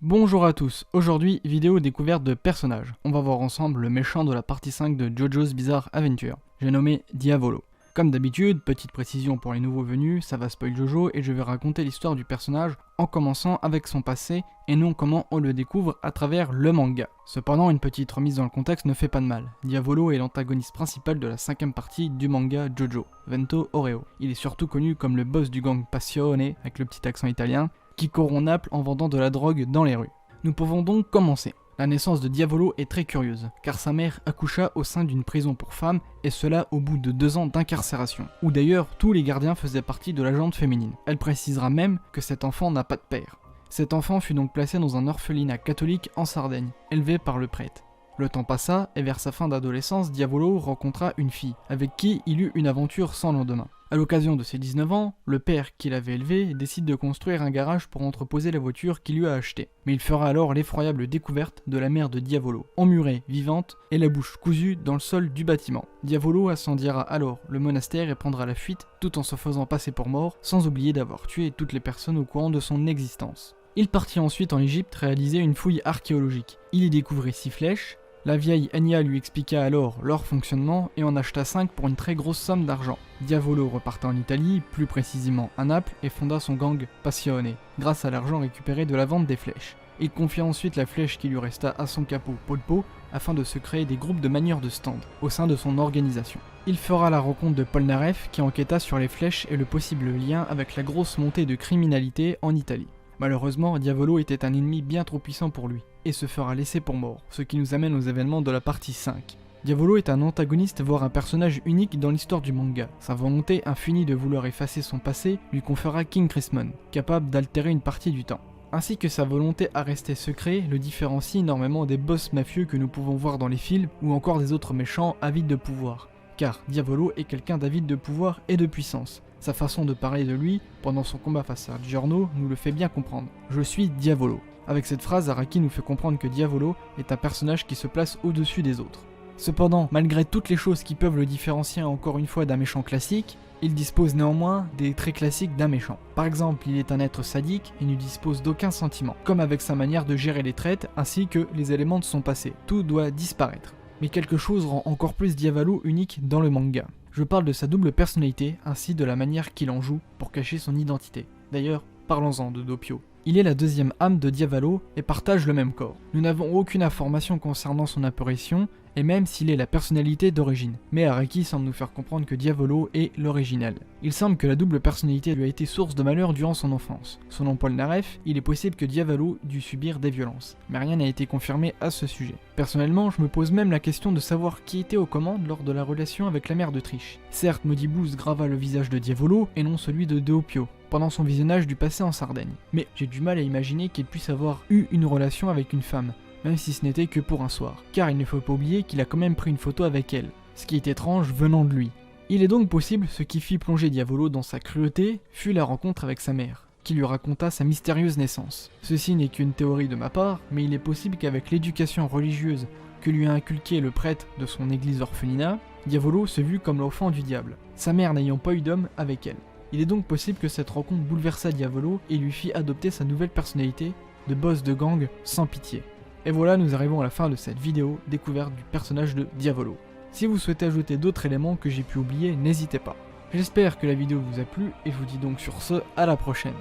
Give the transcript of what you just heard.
Bonjour à tous, aujourd'hui vidéo découverte de personnages. On va voir ensemble le méchant de la partie 5 de JoJo's Bizarre Adventure. J'ai nommé Diavolo. Comme d'habitude, petite précision pour les nouveaux venus, ça va spoil Jojo et je vais raconter l'histoire du personnage en commençant avec son passé et non comment on le découvre à travers le manga. Cependant, une petite remise dans le contexte ne fait pas de mal. Diavolo est l'antagoniste principal de la 5ème partie du manga Jojo, Vento Oreo. Il est surtout connu comme le boss du gang Passione, avec le petit accent italien, qui corrompt Naples en vendant de la drogue dans les rues. Nous pouvons donc commencer. La naissance de Diavolo est très curieuse, car sa mère accoucha au sein d'une prison pour femmes, et cela au bout de 2 ans d'incarcération, où d'ailleurs tous les gardiens faisaient partie de la gente féminine. Elle précisera même que cet enfant n'a pas de père. Cet enfant fut donc placé dans un orphelinat catholique en Sardaigne, élevé par le prêtre. Le temps passa, et vers sa fin d'adolescence, Diavolo rencontra une fille, avec qui il eut une aventure sans lendemain. A l'occasion de ses 19 ans, le père qui l'avait élevé décide de construire un garage pour entreposer la voiture qu'il lui a achetée. Mais il fera alors l'effroyable découverte de la mère de Diavolo, emmurée, vivante, et la bouche cousue dans le sol du bâtiment. Diavolo incendiera alors le monastère et prendra la fuite tout en se faisant passer pour mort, sans oublier d'avoir tué toutes les personnes au courant de son existence. Il partit ensuite en Égypte réaliser une fouille archéologique. Il y découvrit 6 flèches. La vieille Enya lui expliqua alors leur fonctionnement et en acheta 5 pour une très grosse somme d'argent. Diavolo reparta en Italie, plus précisément à Naples, et fonda son gang Passione, grâce à l'argent récupéré de la vente des flèches. Il confia ensuite la flèche qui lui resta à son capot Polpo, afin de se créer des groupes de manieurs de stand, au sein de son organisation. Il fera la rencontre de Polnareff qui enquêta sur les flèches et le possible lien avec la grosse montée de criminalité en Italie. Malheureusement, Diavolo était un ennemi bien trop puissant pour lui, et se fera laisser pour mort, ce qui nous amène aux événements de la partie 5. Diavolo est un antagoniste voire un personnage unique dans l'histoire du manga. Sa volonté infinie de vouloir effacer son passé lui conféra King Crismon, capable d'altérer une partie du temps. Ainsi que sa volonté à rester secret le différencie énormément des boss mafieux que nous pouvons voir dans les films ou encore des autres méchants avides de pouvoir. Car Diavolo est quelqu'un d'avide de pouvoir et de puissance. Sa façon de parler de lui, pendant son combat face à Giorno, nous le fait bien comprendre. Je suis Diavolo. Avec cette phrase, Araki nous fait comprendre que Diavolo est un personnage qui se place au-dessus des autres. Cependant, malgré toutes les choses qui peuvent le différencier encore une fois d'un méchant classique, il dispose néanmoins des traits classiques d'un méchant. Par exemple, il est un être sadique et ne dispose d'aucun sentiment, comme avec sa manière de gérer les traites ainsi que les éléments de son passé. Tout doit disparaître. Mais quelque chose rend encore plus Diavolo unique dans le manga. Je parle de sa double personnalité ainsi de la manière qu'il en joue pour cacher son identité. D'ailleurs, parlons-en de Doppio. Il est la deuxième âme de Diavolo et partage le même corps. Nous n'avons aucune information concernant son apparition et même s'il est la personnalité d'origine. Mais Araki semble nous faire comprendre que Diavolo est l'original. Il semble que la double personnalité lui a été source de malheur durant son enfance. Selon Polnareff, il est possible que Diavolo dû subir des violences, mais rien n'a été confirmé à ce sujet. Personnellement, je me pose même la question de savoir qui était aux commandes lors de la relation avec la mère de Trish. Certes, Modibus grava le visage de Diavolo et non celui de Doppio pendant son visionnage du passé en Sardaigne. Mais j'ai du mal à imaginer qu'il puisse avoir eu une relation avec une femme, même si ce n'était que pour un soir, car il ne faut pas oublier qu'il a quand même pris une photo avec elle, ce qui est étrange venant de lui. Il est donc possible ce qui fit plonger Diavolo dans sa cruauté fut la rencontre avec sa mère, qui lui raconta sa mystérieuse naissance. Ceci n'est qu'une théorie de ma part, mais il est possible qu'avec l'éducation religieuse que lui a inculqué le prêtre de son église orphelinat, Diavolo se vit comme l'enfant du diable, sa mère n'ayant pas eu d'homme avec elle. Il est donc possible que cette rencontre bouleversa Diavolo et lui fit adopter sa nouvelle personnalité de boss de gang sans pitié. Et voilà, nous arrivons à la fin de cette vidéo découverte du personnage de Diavolo. Si vous souhaitez ajouter d'autres éléments que j'ai pu oublier, n'hésitez pas. J'espère que la vidéo vous a plu et je vous dis donc sur ce, à la prochaine.